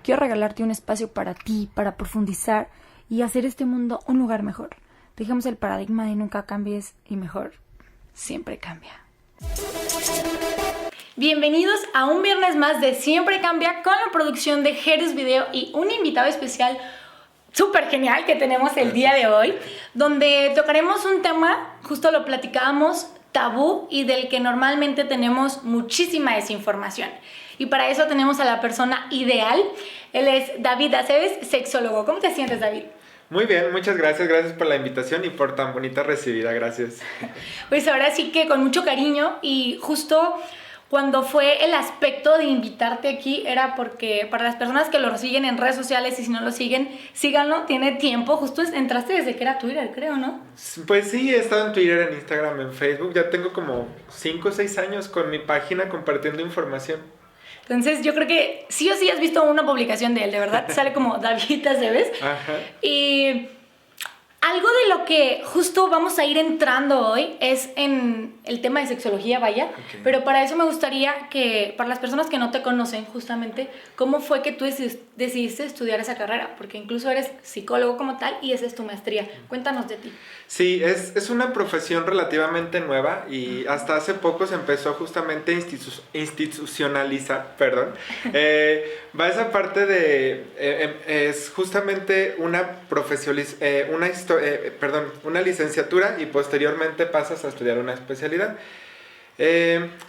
quiero regalarte un espacio para ti, para profundizar y hacer este mundo un lugar mejor. Dejemos el paradigma de nunca cambies y mejor siempre cambia. Bienvenidos a un viernes más de Siempre Cambia con la producción de Jerez Video y un invitado especial súper genial que tenemos el día de hoy, donde tocaremos un tema, justo lo platicábamos, tabú y del que normalmente tenemos muchísima desinformación. Y para eso tenemos a la persona ideal. Él es David Aceves, sexólogo. ¿Cómo te sientes, David? Muy bien, muchas gracias. Gracias por la invitación y por tan bonita recibida. Gracias. Pues ahora sí que con mucho cariño, y justo cuando fue el aspecto de invitarte aquí era porque para las personas que lo siguen en redes sociales, y si no lo siguen, síganlo, tiene tiempo. Justo entraste desde que era Twitter, creo, ¿no? Pues sí, he estado en Twitter, en Instagram, en Facebook. Ya tengo como 5 o 6 años con mi página compartiendo información. Entonces yo creo que sí o sí has visto una publicación de él, de verdad, sale como David Aceves. Ajá. Y algo de lo que justo vamos a ir entrando hoy es en el tema de sexología, vaya. Okay. Pero para eso me gustaría que, para las personas que no te conocen justamente, ¿cómo fue que tú decidiste estudiar esa carrera? Porque incluso eres psicólogo como tal y esa es tu maestría. Cuéntanos de ti. Sí, es una profesión relativamente nueva y hasta hace poco se empezó justamente a institucionalizar, va esa parte de, es justamente una licenciatura y posteriormente pasas a estudiar una especialidad.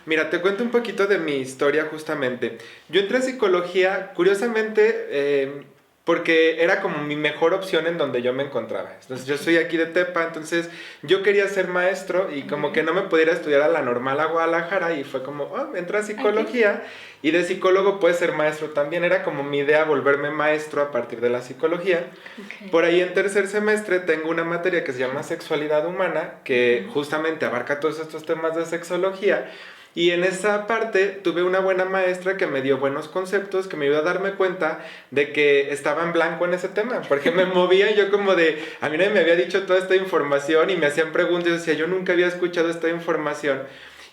Mira, te cuento un poquito de mi historia justamente. Yo entré a psicología, curiosamente, porque era como mi mejor opción en donde yo me encontraba. Entonces yo soy aquí de Tepa, entonces yo quería ser maestro y como que no me pudiera estudiar a la normal a Guadalajara y fue como, entra a psicología y de psicólogo puedes ser maestro también. Era como mi idea volverme maestro a partir de la psicología. Okay. Por ahí en tercer semestre tengo una materia que se llama sexualidad humana, que justamente abarca todos estos temas de sexología. Y en esa parte tuve una buena maestra que me dio buenos conceptos, que me ayudó a darme cuenta de que estaba en blanco en ese tema, porque me movía yo como de, a mí nadie me había dicho toda esta información y me hacían preguntas y yo decía, yo nunca había escuchado esta información.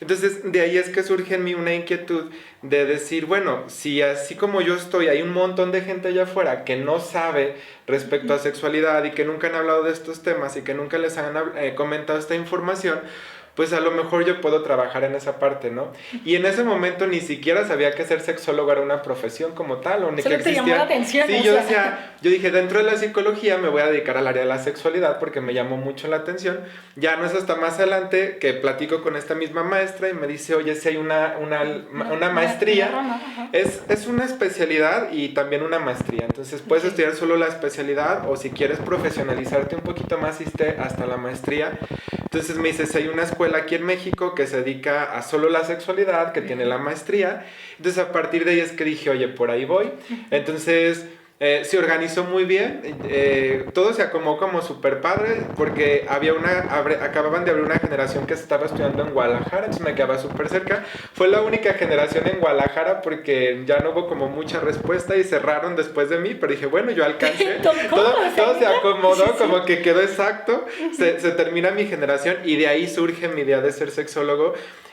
Entonces de ahí es que surge en mí una inquietud de decir, bueno, si así como yo estoy, hay un montón de gente allá afuera que no sabe respecto a sexualidad y que nunca han hablado de estos temas y que nunca les han comentado esta información, pues a lo mejor yo puedo trabajar en esa parte, ¿no? Y en ese momento ni siquiera sabía que ser sexólogo era una profesión como tal, o ni solo que existía. Te llamó la atención. Sí, yo dije, dentro de la psicología me voy a dedicar al área de la sexualidad porque me llamó mucho la atención. Ya no es hasta más adelante que platico con esta misma maestra y me dice, oye, si hay una maestría, es una especialidad y también una maestría. Entonces puedes estudiar solo la especialidad o si quieres profesionalizarte un poquito más, irte hasta la maestría. Entonces me dice, si hay una escuela aquí en México que se dedica a solo la sexualidad, que tiene la maestría. Entonces a partir de ahí es que dije, oye, por ahí voy. Entonces se organizó muy bien, todo se acomodó como súper padre porque acababan de abrir una generación que estaba estudiando en Guadalajara, entonces me quedaba súper cerca. Fue la única generación en Guadalajara porque ya no hubo como mucha respuesta y cerraron después de mí, pero dije, bueno, yo alcancé. Todo se acomodó, como que quedó exacto, se termina mi generación y de ahí surge mi idea de ser sexólogo.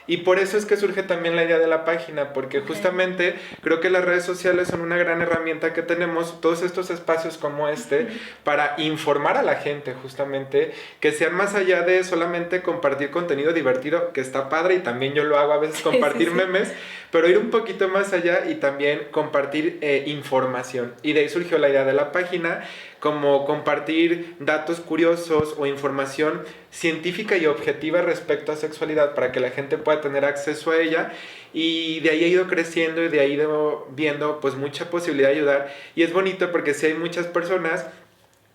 Y por eso es que surge también la idea de la página, porque justamente creo que las redes sociales son una gran herramienta que tenemos, todos estos espacios como este, para informar a la gente justamente, que sean más allá de solamente compartir contenido divertido, que está padre y también yo lo hago a veces, compartir memes, pero ir un poquito más allá y también compartir información. Y de ahí surgió la idea de la página, como compartir datos curiosos o información científica y objetiva respecto a sexualidad para que la gente pueda tener acceso a ella, y de ahí he ido creciendo y de ahí he ido viendo pues mucha posibilidad de ayudar. Y es bonito porque sí hay muchas personas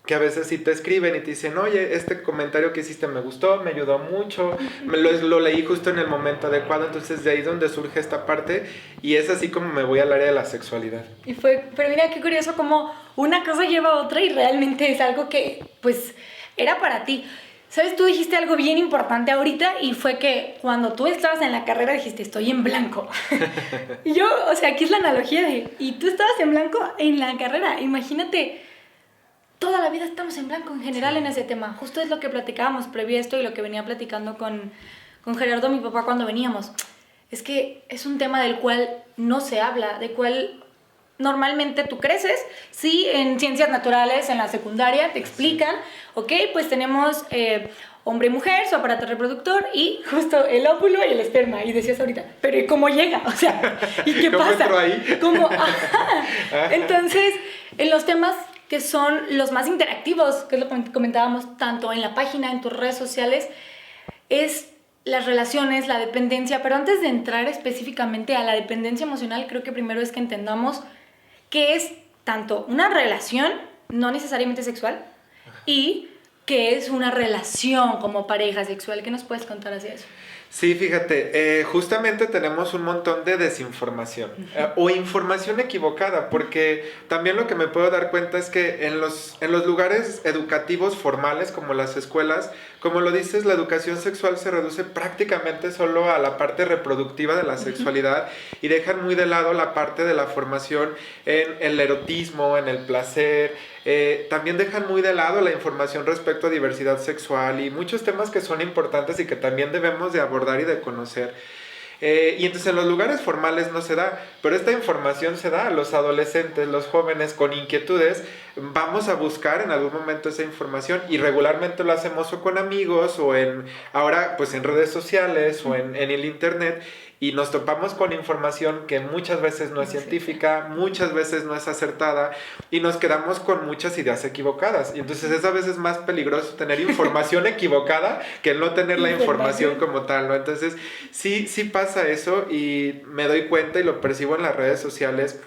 que a veces sí te escriben y te dicen, oye, este comentario que hiciste me gustó, me ayudó mucho, lo leí justo en el momento adecuado. Entonces de ahí es donde surge esta parte y es así como me voy al área de la sexualidad. Pero mira qué curioso como una cosa lleva a otra y realmente es algo que pues era para ti. ¿Sabes? Tú dijiste algo bien importante ahorita y fue que cuando tú estabas en la carrera dijiste, estoy en blanco. Y yo, o sea, aquí es la analogía de, y tú estabas en blanco en la carrera. Imagínate, toda la vida estamos en blanco en general en ese tema. Justo es lo que platicábamos previo a esto y lo que venía platicando con Gerardo, mi papá, cuando veníamos. Es que es un tema del cual no se habla, del cual normalmente tú creces, sí, en ciencias naturales, en la secundaria, te explican, ok, pues tenemos hombre y mujer, su aparato reproductor y justo el óvulo y el esperma. Y decías ahorita, pero ¿y cómo llega? O sea, ¿y qué ¿Cómo pasa? entró ahí? ¿Cómo? Ajá. Entonces, en los temas que son los más interactivos, que es lo que comentábamos tanto en la página, en tus redes sociales, es las relaciones, la dependencia, pero antes de entrar específicamente a la dependencia emocional, creo que primero es que entendamos qué es tanto una relación, no necesariamente sexual, y qué es una relación como pareja sexual. ¿Qué nos puedes contar hacia eso? Sí, fíjate, justamente tenemos un montón de desinformación o información equivocada, porque también lo que me puedo dar cuenta es que en los lugares educativos formales como las escuelas, como lo dices, la educación sexual se reduce prácticamente solo a la parte reproductiva de la sexualidad y dejan muy de lado la parte de la formación en el erotismo, en el placer. También dejan muy de lado la información respecto a diversidad sexual y muchos temas que son importantes y que también debemos de abordar y de conocer. Y entonces en los lugares formales no se da, pero esta información se da a los adolescentes, los jóvenes con inquietudes. Vamos a buscar en algún momento esa información y regularmente lo hacemos o con amigos o ahora pues en redes sociales o en el internet. Y nos topamos con información que muchas veces no es científica, muchas veces no es acertada y nos quedamos con muchas ideas equivocadas. Y entonces es a veces más peligroso tener información equivocada que no tener la información como tal, ¿no? Entonces sí pasa eso y me doy cuenta y lo percibo en las redes sociales.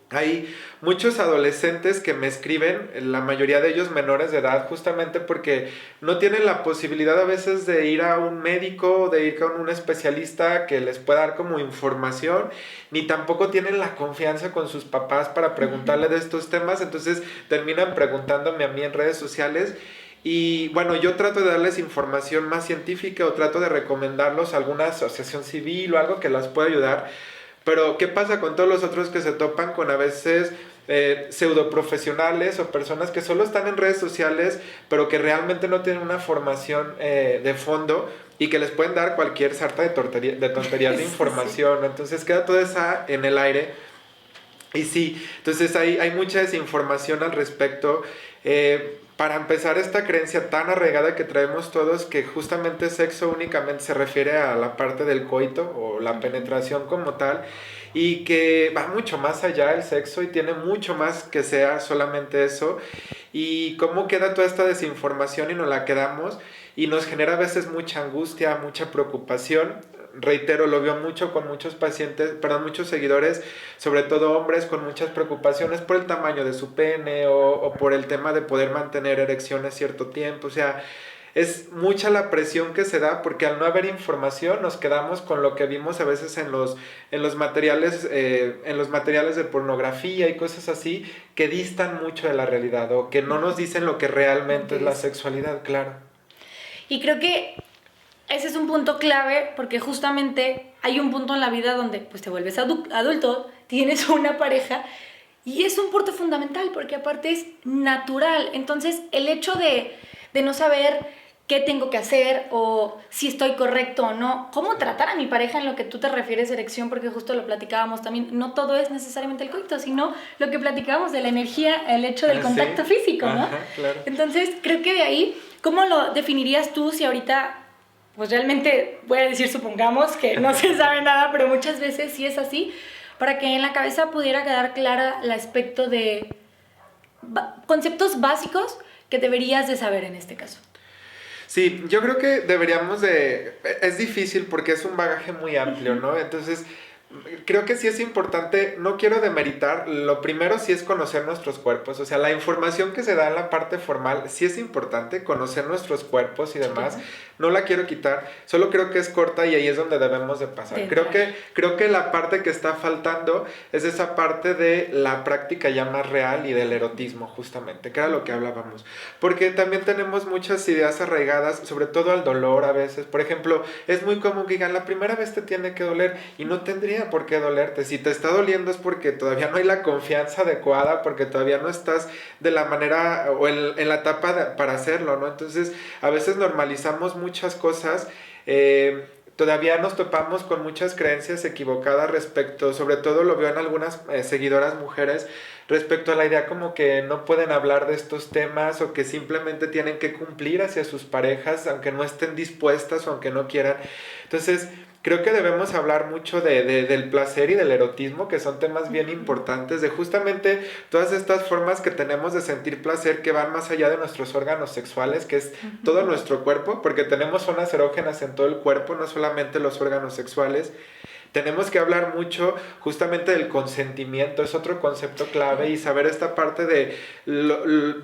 Hay muchos adolescentes que me escriben, la mayoría de ellos menores de edad, justamente porque no tienen la posibilidad a veces de ir a un médico, de ir con un especialista que les pueda dar como información, ni tampoco tienen la confianza con sus papás para preguntarle de estos temas, entonces terminan preguntándome a mí en redes sociales. Y bueno, yo trato de darles información más científica o trato de recomendarlos a alguna asociación civil o algo que las pueda ayudar. Pero, ¿qué pasa con todos los otros que se topan con a veces pseudoprofesionales o personas que solo están en redes sociales, pero que realmente no tienen una formación de fondo y que les pueden dar cualquier sarta de tonterías de información? Entonces queda toda esa en el aire. Y sí, entonces hay mucha desinformación al respecto. Para empezar, esta creencia tan arraigada que traemos todos, que justamente sexo únicamente se refiere a la parte del coito o la penetración como tal, y que va mucho más allá del sexo y tiene mucho más que sea solamente eso. Y cómo queda toda esta desinformación y nos la quedamos y nos genera a veces mucha angustia, mucha preocupación. Reitero, lo veo mucho con muchos pacientes, muchos seguidores, sobre todo hombres con muchas preocupaciones por el tamaño de su pene o por el tema de poder mantener erecciones cierto tiempo. O sea, es mucha la presión que se da porque al no haber información nos quedamos con lo que vimos a veces en los materiales de pornografía y cosas así que distan mucho de la realidad o que no nos dicen lo que realmente es la sexualidad, claro. Y creo que ese es un punto clave porque justamente hay un punto en la vida donde pues te vuelves adulto, tienes una pareja y es un punto fundamental porque aparte es natural. Entonces el hecho de no saber qué tengo que hacer o si estoy correcto o no, cómo tratar a mi pareja en lo que tú te refieres erección, porque justo lo platicábamos también, no todo es necesariamente el coito, sino lo que platicábamos de la energía, el hecho del contacto físico, ¿no? Ajá, claro. Entonces creo que de ahí, ¿cómo lo definirías tú si ahorita... Pues realmente voy a decir, supongamos que no se sabe nada, pero muchas veces sí es así, para que en la cabeza pudiera quedar clara el aspecto de conceptos básicos que deberías de saber en este caso. Sí, yo creo que deberíamos de... Es difícil porque es un bagaje muy amplio, ¿no? Entonces, creo que sí es importante, no quiero demeritar, lo primero sí es conocer nuestros cuerpos, o sea, la información que se da en la parte formal sí es importante, conocer nuestros cuerpos y demás, no la quiero quitar, solo creo que es corta y ahí es donde debemos de pasar. Creo que la parte que está faltando es esa parte de la práctica ya más real y del erotismo, justamente, que era lo que hablábamos, porque también tenemos muchas ideas arraigadas, sobre todo al dolor a veces. Por ejemplo, es muy común que digan, la primera vez te tiene que doler y no tendría por qué dolerte. Si te está doliendo es porque todavía no hay la confianza adecuada, porque todavía no estás de la manera o en la etapa para hacerlo, ¿no? Entonces, a veces normalizamos muchas cosas todavía nos topamos con muchas creencias equivocadas respecto, sobre todo lo veo en algunas seguidoras mujeres, respecto a la idea como que no pueden hablar de estos temas o que simplemente tienen que cumplir hacia sus parejas aunque no estén dispuestas o aunque no quieran. Entonces, creo que debemos hablar mucho del placer y del erotismo, que son temas bien importantes, de justamente todas estas formas que tenemos de sentir placer que van más allá de nuestros órganos sexuales, que es todo nuestro cuerpo, porque tenemos zonas erógenas en todo el cuerpo, no solamente los órganos sexuales. Tenemos que hablar mucho justamente del consentimiento, es otro concepto clave, y saber esta parte de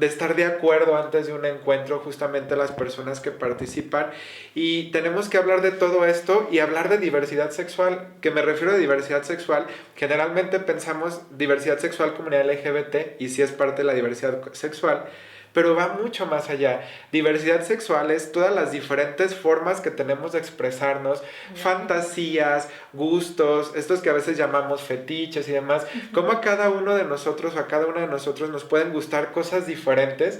estar de acuerdo antes de un encuentro, justamente las personas que participan. Y tenemos que hablar de todo esto y hablar de diversidad sexual. Que me refiero a diversidad sexual, generalmente pensamos diversidad sexual, comunidad LGBT, y sí es parte de la diversidad sexual, pero va mucho más allá. Diversidad sexual es todas las diferentes formas que tenemos de expresarnos, fantasías, gustos, estos que a veces llamamos fetiches y demás, cómo a cada uno de nosotros o a cada una de nosotros nos pueden gustar cosas diferentes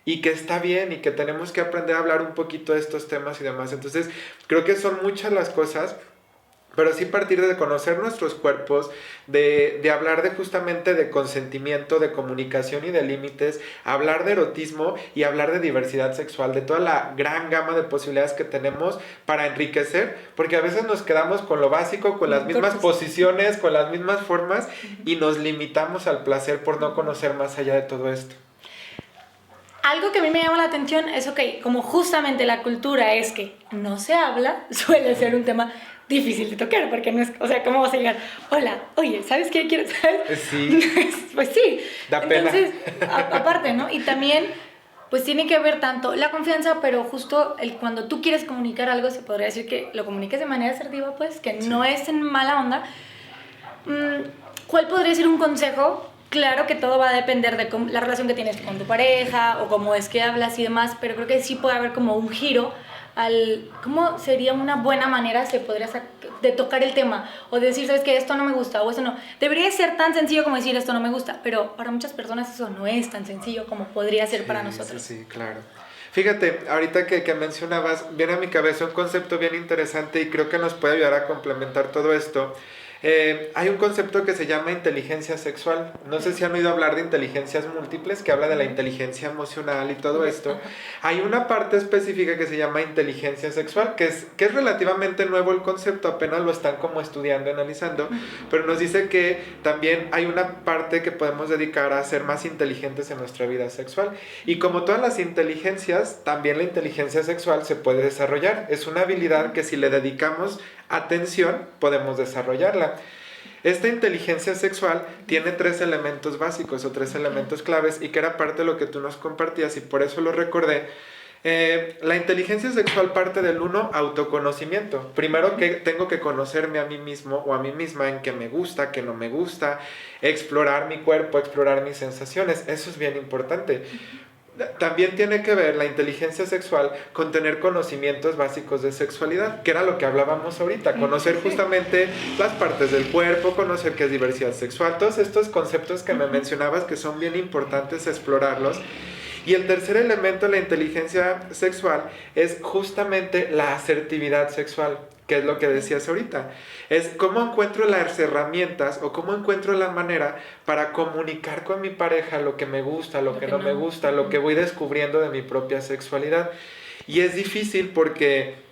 y que está bien y que tenemos que aprender a hablar un poquito de estos temas y demás. Entonces, creo que son muchas las cosas, pero sí partir de conocer nuestros cuerpos, de hablar de justamente de consentimiento, de comunicación y de límites, hablar de erotismo y hablar de diversidad sexual, de toda la gran gama de posibilidades que tenemos para enriquecer, porque a veces nos quedamos con lo básico, con las mismas posiciones, con las mismas formas y nos limitamos al placer por no conocer más allá de todo esto. Algo que a mí me llama la atención es, ok, como justamente la cultura es que no se habla, suele ser un tema difícil de tocar, porque no es, o sea, ¿cómo vas a llegar? Hola, oye, ¿sabes qué quiero saber? Sí. Pues sí. Da pena. Entonces, aparte, ¿no? Y también, pues tiene que ver tanto la confianza, pero justo cuando tú quieres comunicar algo, se podría decir que lo comuniques de manera asertiva, pues, que no es en mala onda. ¿Cuál podría ser un consejo? Claro que todo va a depender de la relación que tienes con tu pareja o cómo es que hablas y demás, pero creo que sí puede haber como un giro cómo sería una buena manera de tocar el tema o de decir, sabes que esto no me gusta o esto no. Debería ser tan sencillo como decir esto no me gusta, pero para muchas personas eso no es tan sencillo como podría ser para nosotros. Sí, claro. Fíjate, ahorita que mencionabas, viene a mi cabeza un concepto bien interesante y creo que nos puede ayudar a complementar todo esto. Hay un concepto que se llama inteligencia sexual. No sé si han oído hablar de inteligencias múltiples, que habla de la inteligencia emocional y todo esto. Hay una parte específica que se llama inteligencia sexual, que es relativamente nuevo el concepto, apenas lo están como estudiando, analizando, pero nos dice que también hay una parte que podemos dedicar a ser más inteligentes en nuestra vida sexual. Y como todas las inteligencias, también la inteligencia sexual se puede desarrollar. Es una habilidad que si le dedicamos atención, podemos desarrollarla. Esta inteligencia sexual tiene 3 elementos básicos o 3 elementos claves y que era parte de lo que tú nos compartías y por eso lo recordé. La inteligencia sexual parte del 1, autoconocimiento. Primero que tengo que conocerme a mí mismo o a mí misma en qué me gusta, qué no me gusta, explorar mi cuerpo, explorar mis sensaciones. Eso es bien importante. También tiene que ver la inteligencia sexual con tener conocimientos básicos de sexualidad, que era lo que hablábamos ahorita, conocer justamente las partes del cuerpo, conocer qué es diversidad sexual, todos estos conceptos que me mencionabas que son bien importantes explorarlos. Y el tercer elemento de la inteligencia sexual es justamente la asertividad sexual, que es lo que decías ahorita. Es cómo encuentro las herramientas o cómo encuentro la manera para comunicar con mi pareja lo que me gusta, lo que no me gusta, lo que voy descubriendo de mi propia sexualidad. Y es difícil porque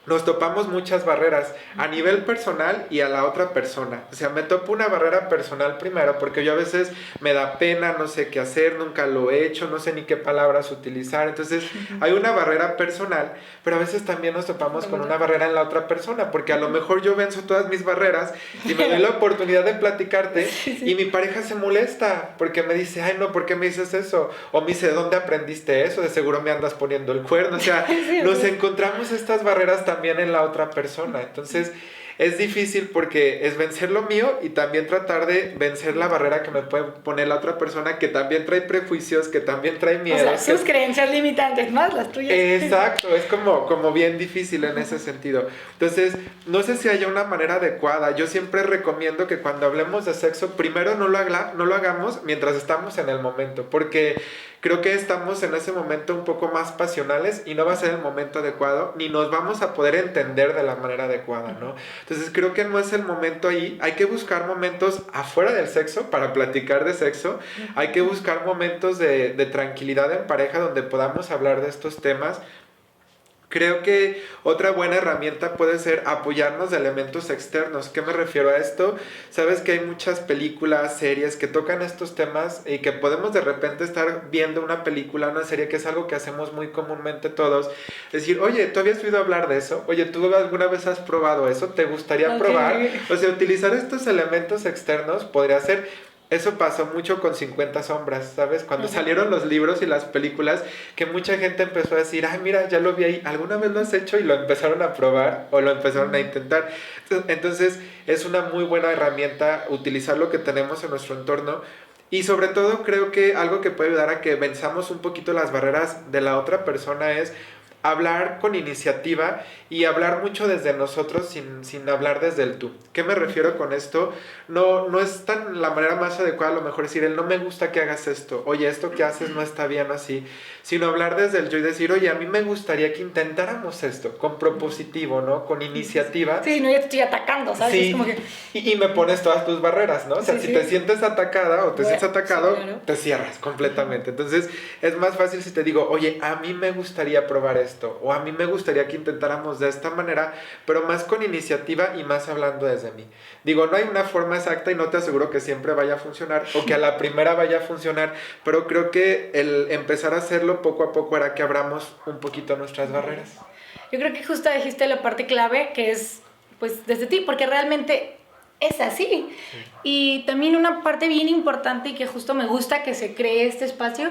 nos topamos muchas barreras a nivel personal y a la otra persona. O sea, me topo una barrera personal primero porque yo a veces me da pena, no sé qué hacer, nunca lo he hecho, no sé ni qué palabras utilizar. Entonces hay una barrera personal, pero a veces también nos topamos con una barrera en la otra persona porque a lo mejor yo venzo todas mis barreras y me doy la oportunidad de platicarte y mi pareja se molesta porque me dice, ay no, ¿por qué me dices eso? O me dice, ¿dónde aprendiste eso? De seguro me andas poniendo el cuerno. O sea, nos encontramos estas barreras también en la otra persona. Entonces es difícil porque es vencer lo mío y también tratar de vencer la barrera que me puede poner la otra persona que también trae prejuicios, que también trae miedo. O sea, sus creencias limitantes, más las tuyas. Exacto, es como bien difícil en ese sentido. Entonces, no sé si haya una manera adecuada. Yo siempre recomiendo que cuando hablemos de sexo, primero no lo hagamos mientras estamos en el momento, porque creo que estamos en ese momento un poco más pasionales y no va a ser el momento adecuado, ni nos vamos a poder entender de la manera adecuada, ¿no? Entonces creo que no es el momento ahí. Hay que buscar momentos afuera del sexo para platicar de sexo. Hay que buscar momentos de tranquilidad en pareja donde podamos hablar de estos temas. Creo que otra buena herramienta puede ser apoyarnos de elementos externos. ¿Qué me refiero a esto? Sabes que hay muchas películas, series que tocan estos temas y que podemos de repente estar viendo una película, una serie, que es algo que hacemos muy comúnmente todos. Decir, oye, ¿tú habías oído hablar de eso? Oye, ¿tú alguna vez has probado eso? ¿Te gustaría probar? O sea, utilizar estos elementos externos podría ser... Eso pasó mucho con 50 sombras, ¿sabes? Cuando salieron los libros y las películas, que mucha gente empezó a decir, ay, mira, ya lo vi ahí, ¿alguna vez lo has hecho? Y lo empezaron a probar o lo empezaron a intentar. Entonces, es una muy buena herramienta utilizar lo que tenemos en nuestro entorno. Y sobre todo, creo que algo que puede ayudar a que venzamos un poquito las barreras de la otra persona es hablar con iniciativa y hablar mucho desde nosotros sin hablar desde el tú. ¿Qué me refiero con esto? No es tan la manera más adecuada a lo mejor decir, no me gusta que hagas esto, oye, esto que haces no está bien así, sino hablar desde el yo y decir, oye, a mí me gustaría que intentáramos esto, con propositivo, ¿no? Con iniciativa. Sí, no, ya te estoy atacando, ¿sabes? Sí, es como que... y me pones todas tus barreras, ¿no? O sea, si te sientes atacada o te sientes atacado, sí, claro, te cierras completamente. Entonces, es más fácil si te digo, oye, a mí me gustaría probar esto, o a mí me gustaría que intentáramos de esta manera, pero más con iniciativa y más hablando desde mí. Digo, no hay una forma exacta y no te aseguro que siempre vaya a funcionar o que a la primera vaya a funcionar, pero creo que el empezar a hacerlo poco a poco hará que abramos un poquito nuestras barreras. Yo creo que justo dijiste la parte clave, que es, pues, desde ti, porque realmente es así. Y también una parte bien importante y que justo me gusta que se cree este espacio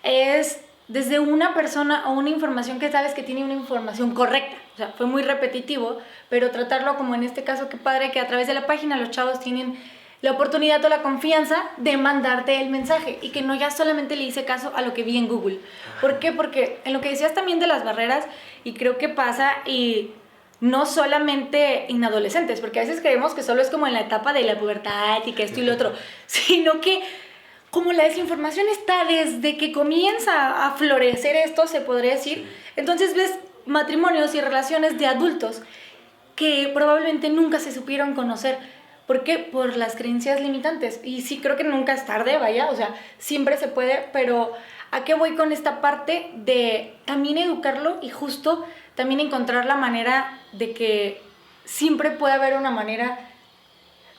es desde una persona o una información que sabes que tiene una información correcta. O sea, fue muy repetitivo, pero tratarlo como en este caso, qué padre que a través de la página los chavos tienen la oportunidad o la confianza de mandarte el mensaje y que no ya solamente le hice caso a lo que vi en Google. ¿Por qué? Porque en lo que decías también de las barreras, y creo que pasa, y no solamente en adolescentes, porque a veces creemos que solo es como en la etapa de la pubertad y que esto y lo otro, sino que como la desinformación está desde que comienza a florecer esto, se podría decir, entonces ves matrimonios y relaciones de adultos que probablemente nunca se supieron conocer. ¿Por qué? Por las creencias limitantes. Y sí, creo que nunca es tarde, vaya, o sea, siempre se puede, pero ¿a qué voy con esta parte de también educarlo y justo también encontrar la manera de que siempre puede haber una manera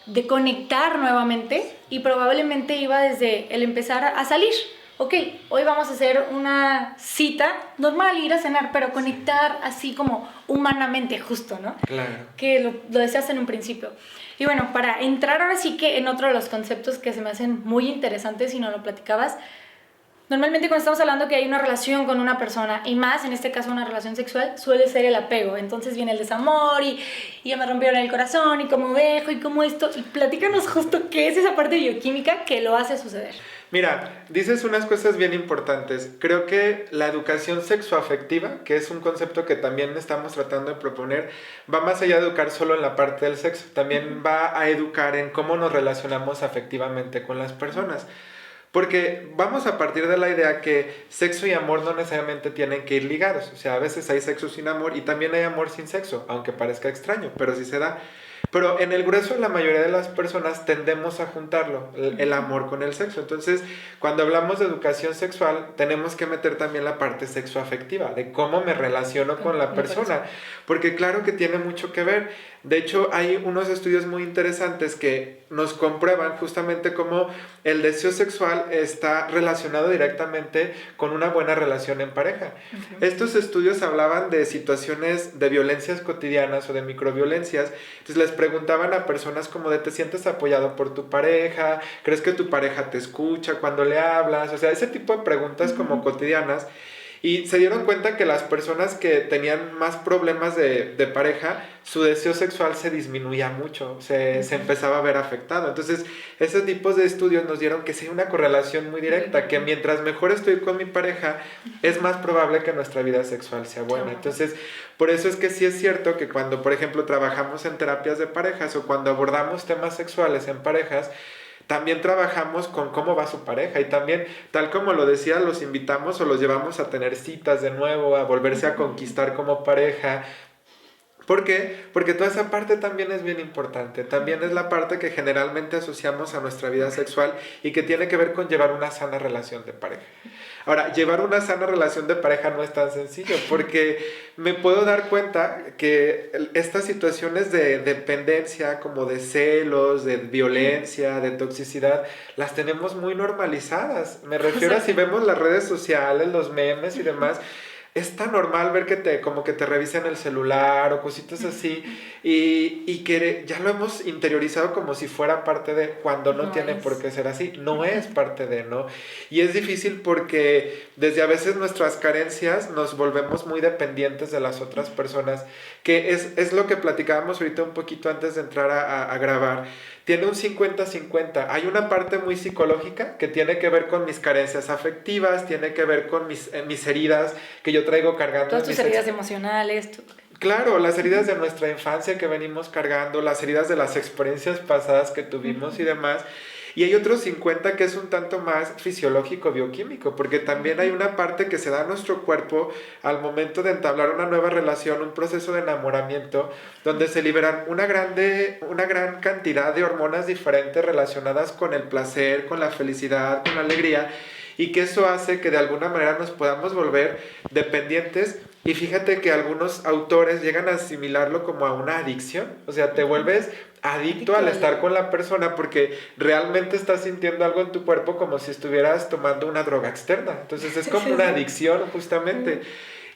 de conectar nuevamente? Y probablemente iba desde el empezar a salir. Ok, hoy vamos a hacer una cita normal, ir a cenar, pero conectar así como humanamente, justo, ¿no? Claro. Que lo decías en un principio. Y bueno, para entrar ahora sí que en otro de los conceptos que se me hacen muy interesantes y no lo platicabas, normalmente cuando estamos hablando que hay una relación con una persona, y más en este caso una relación sexual, suele ser el apego. Entonces viene el desamor y ya me rompieron el corazón y cómo dejo y cómo esto. Y platícanos justo qué es esa parte bioquímica que lo hace suceder. Mira, dices unas cosas bien importantes. Creo que la educación sexoafectiva, que es un concepto que también estamos tratando de proponer, va más allá de educar solo en la parte del sexo. También va a educar en cómo nos relacionamos afectivamente con las personas. Porque vamos a partir de la idea que sexo y amor no necesariamente tienen que ir ligados. O sea, a veces hay sexo sin amor y también hay amor sin sexo, aunque parezca extraño, pero sí se da. Pero en el grueso, la mayoría de las personas tendemos a juntarlo, el amor con el sexo. Entonces, cuando hablamos de educación sexual, tenemos que meter también la parte sexoafectiva, de cómo me relaciono con la persona. Porque claro que tiene mucho que ver. De hecho, hay unos estudios muy interesantes que nos comprueban justamente cómo el deseo sexual está relacionado directamente con una buena relación en pareja. Estos estudios hablaban de situaciones de violencias cotidianas o de microviolencias. Entonces les preguntaban a personas como de, ¿te sientes apoyado por tu pareja? ¿Crees que tu pareja te escucha cuando le hablas? O sea, ese tipo de preguntas como cotidianas. Y se dieron cuenta que las personas que tenían más problemas de pareja, su deseo sexual se disminuía mucho, se empezaba a ver afectado. Entonces, esos tipos de estudios nos dieron que sí hay una correlación muy directa, que mientras mejor estoy con mi pareja, es más probable que nuestra vida sexual sea buena. Entonces, por eso es que sí es cierto que cuando, por ejemplo, trabajamos en terapias de parejas o cuando abordamos temas sexuales en parejas, también trabajamos con cómo va su pareja y también, tal como lo decía, los invitamos o los llevamos a tener citas de nuevo, a volverse a conquistar como pareja. ¿Por qué? Porque toda esa parte también es bien importante. También es la parte que generalmente asociamos a nuestra vida sexual y que tiene que ver con llevar una sana relación de pareja. Ahora, llevar una sana relación de pareja no es tan sencillo porque me puedo dar cuenta que estas situaciones de dependencia, como de celos, de violencia, de toxicidad, las tenemos muy normalizadas. Me refiero a si vemos las redes sociales, los memes y demás. Es tan normal ver que como que te revisen el celular o cositas así y que ya lo hemos interiorizado como si fuera parte de cuando no tiene por qué ser así, no es parte de, ¿no? Y es difícil porque desde a veces nuestras carencias nos volvemos muy dependientes de las otras personas, que es lo que platicábamos ahorita un poquito antes de entrar a grabar. Tiene un 50-50. Hay una parte muy psicológica que tiene que ver con mis carencias afectivas, tiene que ver con mis heridas que yo traigo cargando. Todas tus heridas emocionales. Claro, las heridas de nuestra infancia que venimos cargando, las heridas de las experiencias pasadas que tuvimos y demás. Y hay otro 50 que es un tanto más fisiológico, bioquímico, porque también hay una parte que se da a nuestro cuerpo al momento de entablar una nueva relación, un proceso de enamoramiento, donde se liberan una gran cantidad de hormonas diferentes relacionadas con el placer, con la felicidad, con la alegría, y que eso hace que de alguna manera nos podamos volver dependientes. Y fíjate que algunos autores llegan a asimilarlo como a una adicción, o sea, te vuelves adicto al estar con la persona porque realmente estás sintiendo algo en tu cuerpo como si estuvieras tomando una droga externa. Entonces es como una adicción justamente.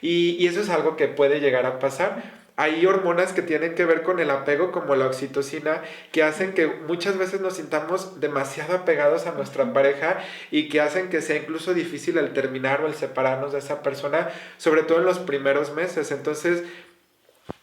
Y eso es algo que puede llegar a pasar. Hay hormonas que tienen que ver con el apego, como la oxitocina, que hacen que muchas veces nos sintamos demasiado apegados a nuestra pareja y que hacen que sea incluso difícil el terminar o el separarnos de esa persona, sobre todo en los primeros meses. Entonces,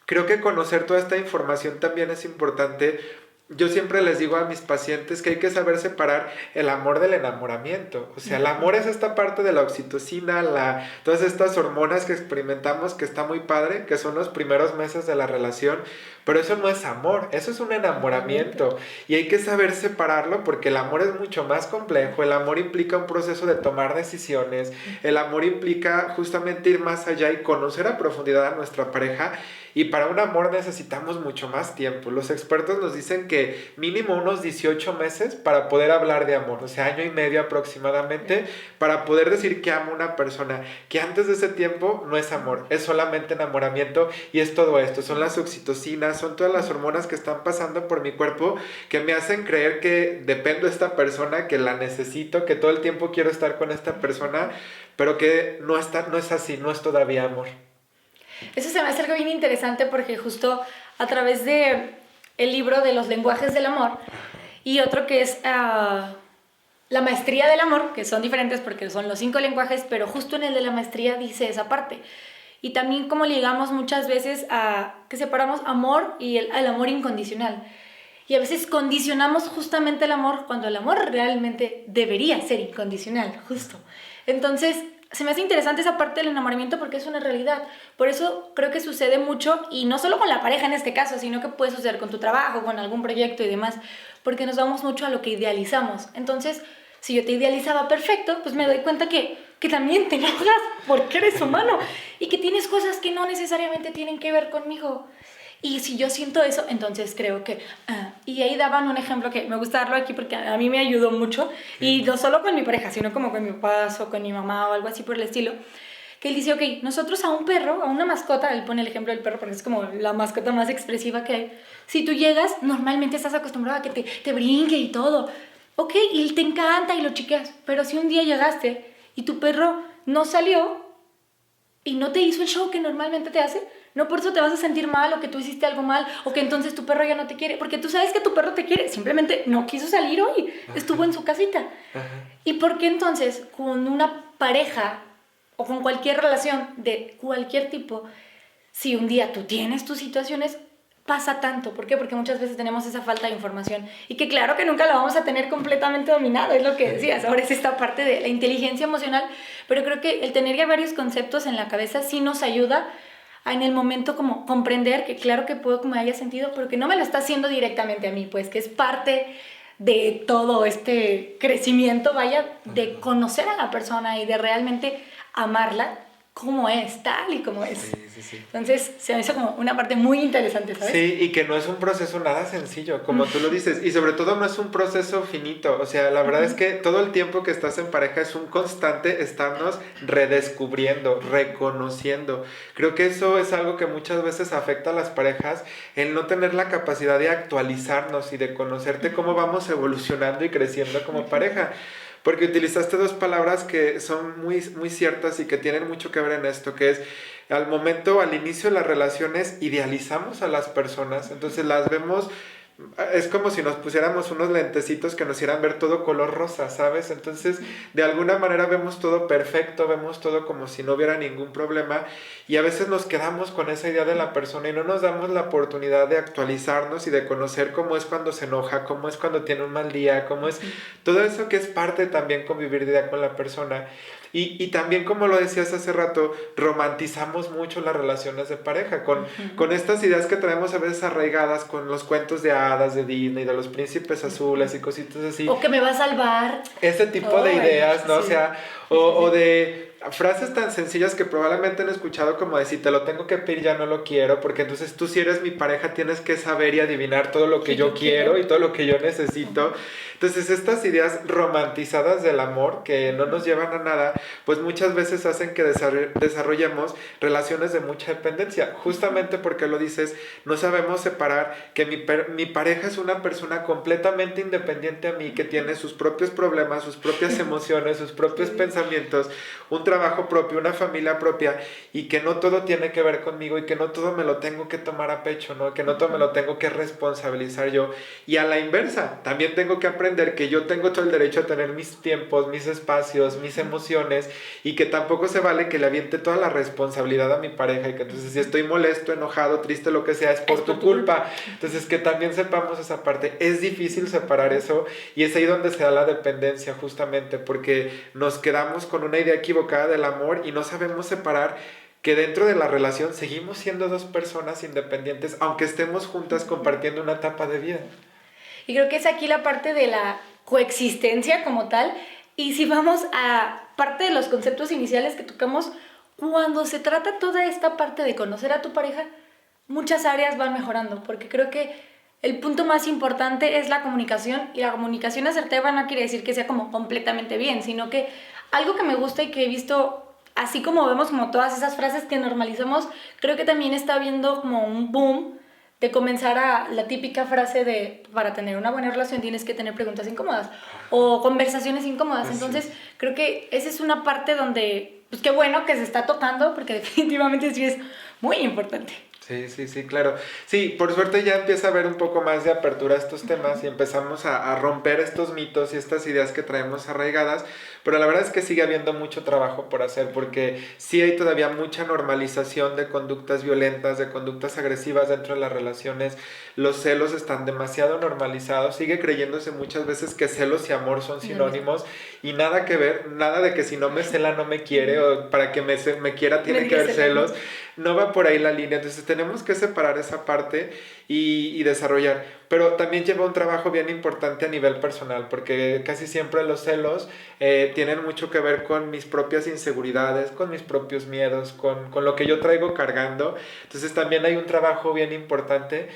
creo que conocer toda esta información también es importante. Yo siempre les digo a mis pacientes que hay que saber separar el amor del enamoramiento. O sea, el amor es esta parte de la oxitocina, todas estas hormonas que experimentamos que está muy padre, que son los primeros meses de la relación, pero eso no es amor, eso es un enamoramiento. Y hay que saber separarlo porque el amor es mucho más complejo, el amor implica un proceso de tomar decisiones, el amor implica justamente ir más allá y conocer a profundidad a nuestra pareja. Y para un amor necesitamos mucho más tiempo. Los expertos nos dicen que mínimo unos 18 meses para poder hablar de amor, o sea, año y medio aproximadamente, para poder decir que amo a una persona, que antes de ese tiempo no es amor, es solamente enamoramiento y es todo esto, son las oxitocinas, son todas las hormonas que están pasando por mi cuerpo que me hacen creer que dependo de esta persona, que la necesito, que todo el tiempo quiero estar con esta persona, pero que no es así, no es todavía amor. Eso se me hace algo bien interesante porque justo a través de el libro de los lenguajes del amor y otro que es la maestría del amor, que son diferentes porque son los 5 lenguajes, pero justo en el de la maestría dice esa parte. Y también como ligamos muchas veces a que separamos amor y el amor incondicional. Y a veces condicionamos justamente el amor cuando el amor realmente debería ser incondicional, justo. Entonces, se me hace interesante esa parte del enamoramiento porque es una realidad. Por eso creo que sucede mucho, y no solo con la pareja en este caso, sino que puede suceder con tu trabajo, con algún proyecto y demás, porque nos vamos mucho a lo que idealizamos. Entonces, si yo te idealizaba perfecto, pues me doy cuenta que también te enojas porque eres humano y que tienes cosas que no necesariamente tienen que ver conmigo. Y si yo siento eso, entonces creo que... y ahí daban un ejemplo que me gusta darlo aquí porque a mí me ayudó mucho. Y no solo con mi pareja, sino como con mi papá o con mi mamá o algo así por el estilo. Que él dice, ok, nosotros a un perro, a una mascota, él pone el ejemplo del perro porque es como la mascota más expresiva que hay. Si tú llegas, normalmente estás acostumbrado a que te brinque y todo. Ok, y te encanta y lo chiqueas. Pero si un día llegaste y tu perro no salió y no te hizo el show que normalmente te hace... No por eso te vas a sentir mal o que tú hiciste algo mal o que entonces tu perro ya no te quiere. Porque tú sabes que tu perro te quiere. Simplemente no quiso salir hoy. Estuvo en su casita. ¿Y por qué entonces con una pareja o con cualquier relación de cualquier tipo, si un día tú tienes tus situaciones, pasa tanto. ¿Por qué? Porque muchas veces tenemos esa falta de información y que claro que nunca la vamos a tener completamente dominado, es lo que decías. Ahora es esta parte de la inteligencia emocional, pero creo que el tener ya varios conceptos en la cabeza sí nos ayuda a en el momento como comprender que claro que puedo que me haya sentido, pero que no me lo está haciendo directamente a mí, pues que es parte de todo este crecimiento, vaya, de conocer a la persona y de realmente amarla como es, tal y como es. Sí. Entonces se me hizo como una parte muy interesante, ¿sabes? Sí, y que no es un proceso nada sencillo, como tú lo dices, y sobre todo no es un proceso finito, o sea, la verdad es que todo el tiempo que estás en pareja es un constante estarnos redescubriendo, reconociendo. Creo que eso es algo que muchas veces afecta a las parejas, el no tener la capacidad de actualizarnos y de conocerte cómo vamos evolucionando y creciendo como pareja. Porque utilizaste dos palabras que son muy, muy ciertas y que tienen mucho que ver en esto, que es al inicio de las relaciones, idealizamos a las personas, entonces las vemos, es como si nos pusiéramos unos lentecitos que nos hicieran ver todo color rosa, ¿sabes? Entonces, de alguna manera vemos todo perfecto, vemos todo como si no hubiera ningún problema y a veces nos quedamos con esa idea de la persona y no nos damos la oportunidad de actualizarnos y de conocer cómo es cuando se enoja, cómo es cuando tiene un mal día, cómo es todo eso que es parte también convivir día con la persona. Y también, como lo decías hace rato, romantizamos mucho las relaciones de pareja con estas ideas que traemos a veces arraigadas con los cuentos de hadas de Disney, de los príncipes azules y cositas así. O que me va a salvar. Ese tipo de ideas, ¿no? Sí. O sea, o de frases tan sencillas que probablemente han escuchado como de si te lo tengo que pedir ya no lo quiero, porque entonces tú si eres mi pareja tienes que saber y adivinar todo lo que yo quiero y todo lo que yo necesito. Entonces estas ideas romantizadas del amor que no nos llevan a nada, pues muchas veces hacen que desarrollemos relaciones de mucha dependencia, justamente porque lo dices, no sabemos separar que mi pareja es una persona completamente independiente a mí, que tiene sus propios problemas, sus propias emociones, sus propios pensamientos, un trabajo propio, una familia propia, y que no todo tiene que ver conmigo y que no todo me lo tengo que tomar a pecho, ¿no? Que no todo me lo tengo que responsabilizar yo. Y a la inversa, también tengo que aprender que yo tengo todo el derecho a tener mis tiempos, mis espacios, mis emociones, y que tampoco se vale que le aviente toda la responsabilidad a mi pareja, y que entonces si estoy molesto, enojado, triste, lo que sea, es por tu culpa. Entonces que también sepamos esa parte. Es difícil separar eso, y es ahí donde se da la dependencia, justamente, porque nos quedamos con una idea equivocada del amor y no sabemos separar que dentro de la relación seguimos siendo dos personas independientes, aunque estemos juntas compartiendo una etapa de vida. Y creo que es aquí la parte de la coexistencia como tal. Y si vamos a parte de los conceptos iniciales que tocamos, cuando se trata toda esta parte de conocer a tu pareja, muchas áreas van mejorando, porque creo que el punto más importante es la comunicación, y la comunicación asertiva no quiere decir que sea como completamente bien, sino que algo que me gusta y que he visto, así como vemos como todas esas frases que normalizamos, creo que también está habiendo como un boom de comenzar a la típica frase de para tener una buena relación tienes que tener preguntas incómodas o conversaciones incómodas. Entonces creo que esa es una parte donde pues qué bueno que se está tocando, porque definitivamente sí es muy importante. Sí, claro. Sí, por suerte ya empieza a haber un poco más de apertura a estos temas y empezamos a romper estos mitos y estas ideas que traemos arraigadas, pero la verdad es que sigue habiendo mucho trabajo por hacer, porque sí hay todavía mucha normalización de conductas violentas, de conductas agresivas dentro de las relaciones. Los celos están demasiado normalizados, sigue creyéndose muchas veces que celos y amor son sinónimos, y nada que ver, nada de que si no me cela no me quiere, o para que me quiera tiene que haber celos. No va por ahí la línea, entonces tenemos que separar esa parte y desarrollar, pero también lleva un trabajo bien importante a nivel personal, porque casi siempre los celos tienen mucho que ver con mis propias inseguridades, con mis propios miedos, con lo que yo traigo cargando. Entonces también hay un trabajo bien importante.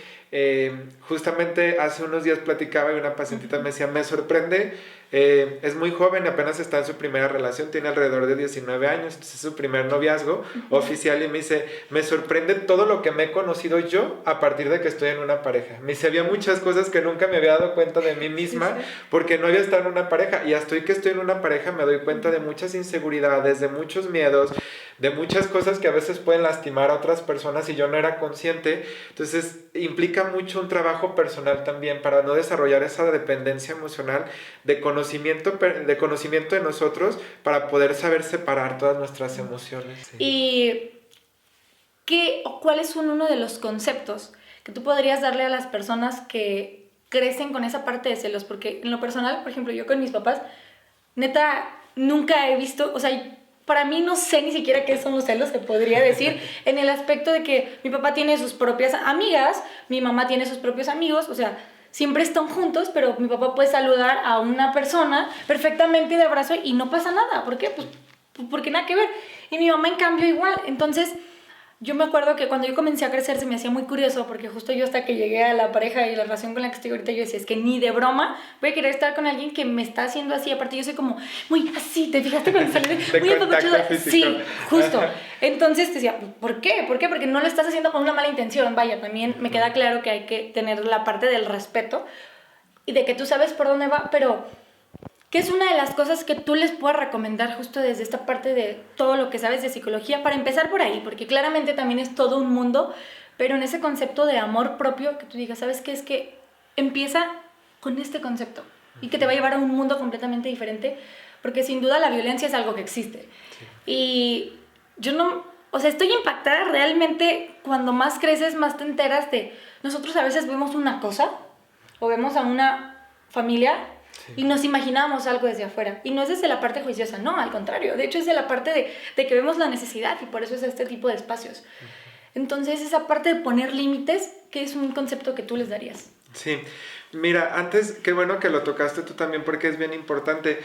Justamente hace unos días platicaba y una pacientita me decía, me sorprende, es muy joven, apenas está en su primera relación, tiene alrededor de 19 años, entonces es su primer noviazgo oficial, y me dice, me sorprende todo lo que me he conocido yo a partir de que estoy en una pareja. Me dice, había muchas cosas que nunca me había dado cuenta de mí misma porque no había estado en una pareja, y hasta hoy que estoy en una pareja me doy cuenta de muchas inseguridades, de muchos miedos. de muchas cosas que a veces pueden lastimar a otras personas y yo no era consciente. Entonces implica mucho un trabajo personal también para no desarrollar esa dependencia emocional de conocimiento de nosotros para poder saber separar todas nuestras emociones. Sí. ¿Y cuáles son uno de los conceptos que tú podrías darle a las personas que crecen con esa parte de celos? Porque en lo personal, por ejemplo, yo con mis papás, neta, nunca he visto, o sea, para mí no sé ni siquiera qué son los celos, se podría decir, en el aspecto de que mi papá tiene sus propias amigas, mi mamá tiene sus propios amigos, o sea, siempre están juntos, pero mi papá puede saludar a una persona perfectamente de abrazo y no pasa nada. ¿Por qué? Pues porque nada que ver. Y mi mamá, en cambio, igual. Entonces, yo me acuerdo que cuando yo comencé a crecer se me hacía muy curioso, porque justo yo, hasta que llegué a la pareja y la relación con la que estoy ahorita, yo decía, es que ni de broma voy a querer estar con alguien que me está haciendo así. Aparte, yo soy como muy así, ¿te fijaste cuando salí? Muy apapachuda. Sí, justo. Entonces decía, ¿por qué? ¿Por qué? Porque no lo estás haciendo con una mala intención. Vaya, también me queda claro que hay que tener la parte del respeto y de que tú sabes por dónde va, pero ¿qué es una de las cosas que tú les puedas recomendar justo desde esta parte de todo lo que sabes de psicología? Para empezar por ahí, porque claramente también es todo un mundo, pero en ese concepto de amor propio, que tú digas, ¿sabes qué? Es que empieza con este concepto y que te va a llevar a un mundo completamente diferente, porque sin duda la violencia es algo que existe. Sí. Y yo no, o sea, estoy impactada realmente. Cuando más creces, más te enteras de, nosotros a veces vemos una cosa o vemos a una familia y nos imaginamos algo desde afuera. Y no es desde la parte juiciosa, no, al contrario. De hecho, es de la parte de que vemos la necesidad y por eso es este tipo de espacios. Entonces, esa parte de poner límites, ¿qué es un concepto que tú les darías? Sí, mira, antes, qué bueno que lo tocaste tú también porque es bien importante.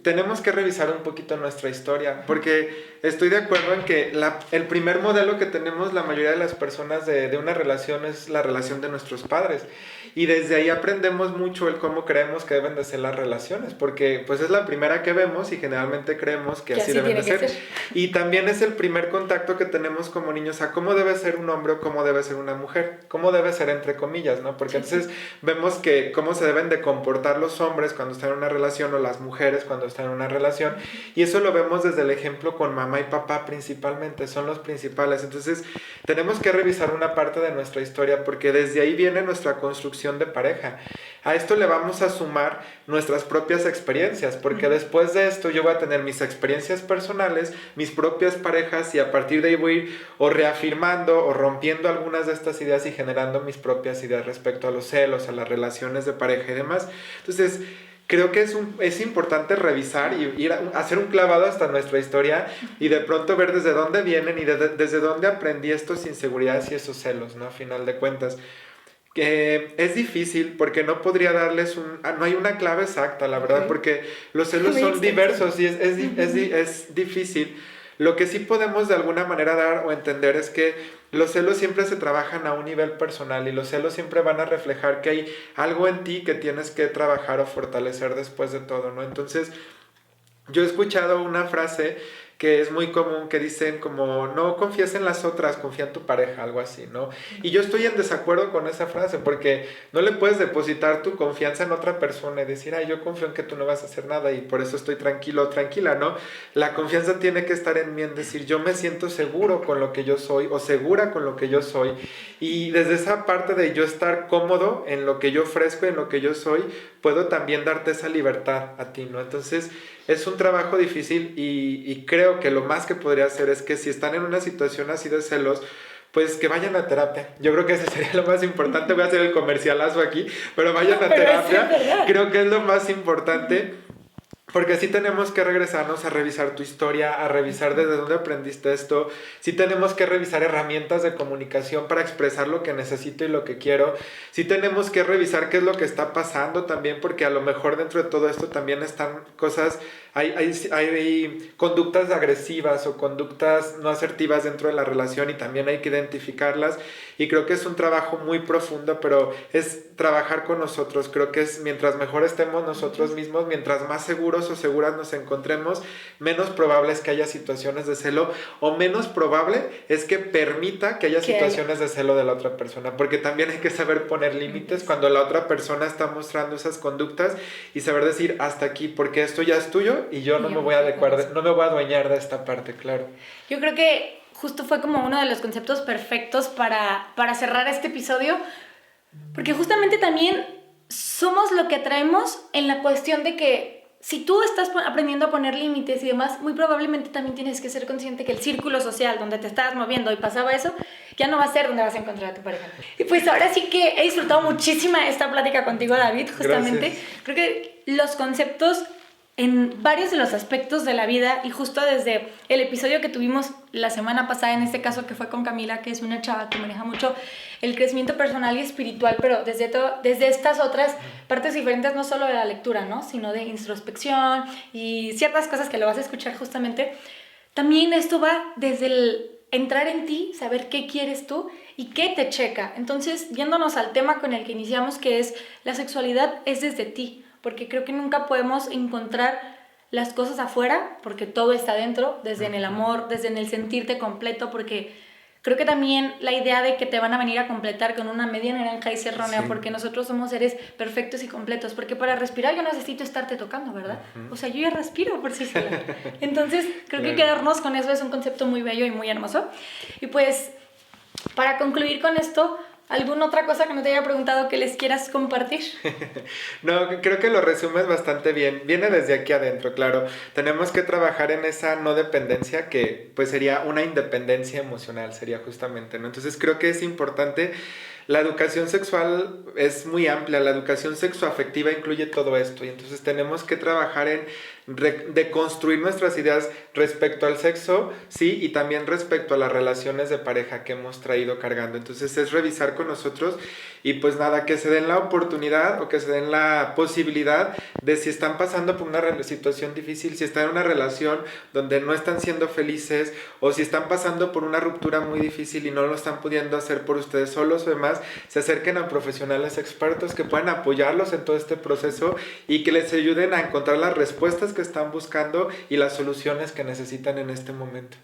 Tenemos que revisar un poquito nuestra historia, porque estoy de acuerdo en que el primer modelo que tenemos la mayoría de las personas de una relación es la relación de nuestros padres, y desde ahí aprendemos mucho el cómo creemos que deben de ser las relaciones, porque pues es la primera que vemos y generalmente creemos que así deben de ser. Y también es el primer contacto que tenemos como niños a cómo debe ser un hombre o cómo debe ser una mujer, cómo debe ser entre comillas, ¿no? Porque entonces vemos que cómo se deben de comportar los hombres cuando están en una relación o las mujeres cuando están en una relación, y eso lo vemos desde el ejemplo con mamá y papá principalmente, son los principales. Entonces tenemos que revisar una parte de nuestra historia porque desde ahí viene nuestra construcción de pareja. A esto le vamos a sumar nuestras propias experiencias, porque después de esto yo voy a tener mis experiencias personales, mis propias parejas, y a partir de ahí voy a ir o reafirmando o rompiendo algunas de estas ideas y generando mis propias ideas respecto a los celos, a las relaciones de pareja y demás. Entonces creo que es importante revisar y ir a hacer un clavado hasta nuestra historia y de pronto ver desde dónde vienen y desde dónde aprendí estas inseguridades y esos celos, ¿no? A final de cuentas. Que es difícil porque no podría darles no hay una clave exacta, la verdad, porque los celos son diversos y es difícil. Lo que sí podemos de alguna manera dar o entender es que los celos siempre se trabajan a un nivel personal y los celos siempre van a reflejar que hay algo en ti que tienes que trabajar o fortalecer después de todo, ¿no? Entonces, yo he escuchado una frase que es muy común, que dicen como, no confíes en las otras, confía en tu pareja, algo así, ¿no? Y yo estoy en desacuerdo con esa frase, porque no le puedes depositar tu confianza en otra persona y decir, ay, yo confío en que tú no vas a hacer nada y por eso estoy tranquilo o tranquila, ¿no? La confianza tiene que estar en mí, en decir, yo me siento seguro con lo que yo soy o segura con lo que yo soy, y desde esa parte de yo estar cómodo en lo que yo ofrezco, en lo que yo soy, puedo también darte esa libertad a ti, ¿no? Entonces, es un trabajo difícil y creo que lo más que podría hacer es que si están en una situación así de celos, pues que vayan a terapia. Yo creo que eso sería lo más importante. Voy a hacer el comercialazo aquí, pero vayan a terapia. Creo que es lo más importante. Porque sí tenemos que regresarnos a revisar tu historia, a revisar desde dónde aprendiste esto. Sí tenemos que revisar herramientas de comunicación para expresar lo que necesito y lo que quiero. Sí tenemos que revisar qué es lo que está pasando también, porque a lo mejor dentro de todo esto también están cosas, hay conductas agresivas o conductas no asertivas dentro de la relación y también hay que identificarlas. Y creo que es un trabajo muy profundo, pero es trabajar con nosotros. Creo que es mientras mejor estemos nosotros mismos, mientras más seguros o seguras nos encontremos, menos probable es que haya situaciones de celo, o menos probable es que permita que haya situaciones de celo de la otra persona, porque también hay que saber poner límites cuando la otra persona está mostrando esas conductas y saber decir hasta aquí, porque esto ya es tuyo tuyo y yo no me voy a no me voy a adueñar de esta parte, claro. Yo creo que justo fue como uno de los conceptos perfectos para cerrar este episodio, porque justamente también somos lo que atraemos en la cuestión de que si tú estás aprendiendo a poner límites y demás, muy probablemente también tienes que ser consciente que el círculo social donde te estabas moviendo y pasaba eso, ya no va a ser donde vas a encontrar a tu pareja. Y pues ahora sí que he disfrutado muchísimo esta plática contigo, David, justamente. Gracias. Creo que los conceptos en varios de los aspectos de la vida, y justo desde el episodio que tuvimos la semana pasada, en este caso que fue con Camila, que es una chava que maneja mucho el crecimiento personal y espiritual, pero desde estas otras partes diferentes, no solo de la lectura, ¿no? Sino de introspección y ciertas cosas que lo vas a escuchar justamente. También esto va desde el entrar en ti, saber qué quieres tú y qué te checa. Entonces, yéndonos al tema con el que iniciamos, que es la sexualidad es desde ti, porque creo que nunca podemos encontrar las cosas afuera, porque todo está dentro, desde en el amor, desde en el sentirte completo, porque creo que también la idea de que te van a venir a completar con una media naranja es errónea, sí. Porque nosotros somos seres perfectos y completos, porque para respirar yo necesito estarte tocando, ¿verdad? O sea, yo ya respiro por sí sola. Entonces, creo que quedarnos con eso es un concepto muy bello y muy hermoso. Y pues, para concluir con esto, ¿alguna otra cosa que no te haya preguntado que les quieras compartir? No, creo que lo resumes bastante bien. Viene desde aquí adentro, claro. Tenemos que trabajar en esa no dependencia que pues sería una independencia emocional, sería justamente, ¿no? Entonces creo que es importante. La educación sexual es muy amplia, la educación sexoafectiva incluye todo esto y entonces tenemos que trabajar en deconstruir nuestras ideas respecto al sexo, sí, y también respecto a las relaciones de pareja que hemos traído cargando. Entonces es revisar con nosotros y pues nada, que se den la oportunidad o que se den la posibilidad de si están pasando por una situación difícil, si están en una relación donde no están siendo felices o si están pasando por una ruptura muy difícil y no lo están pudiendo hacer por ustedes solos o demás, se acerquen a profesionales expertos que puedan apoyarlos en todo este proceso y que les ayuden a encontrar las respuestas que están buscando y las soluciones que necesitan en este momento.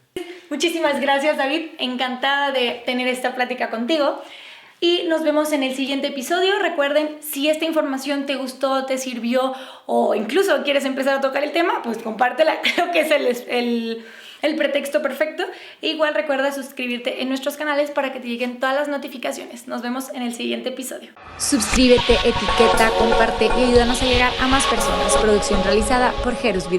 Muchísimas gracias, David. Encantada de tener esta plática contigo. Y nos vemos en el siguiente episodio. Recuerden, si esta información te gustó, te sirvió o incluso quieres empezar a tocar el tema, pues compártela. Creo que es el pretexto perfecto. E igual recuerda suscribirte en nuestros canales para que te lleguen todas las notificaciones. Nos vemos en el siguiente episodio. Suscríbete, etiqueta, comparte y ayúdanos a llegar a más personas. Producción realizada por Jerus Video.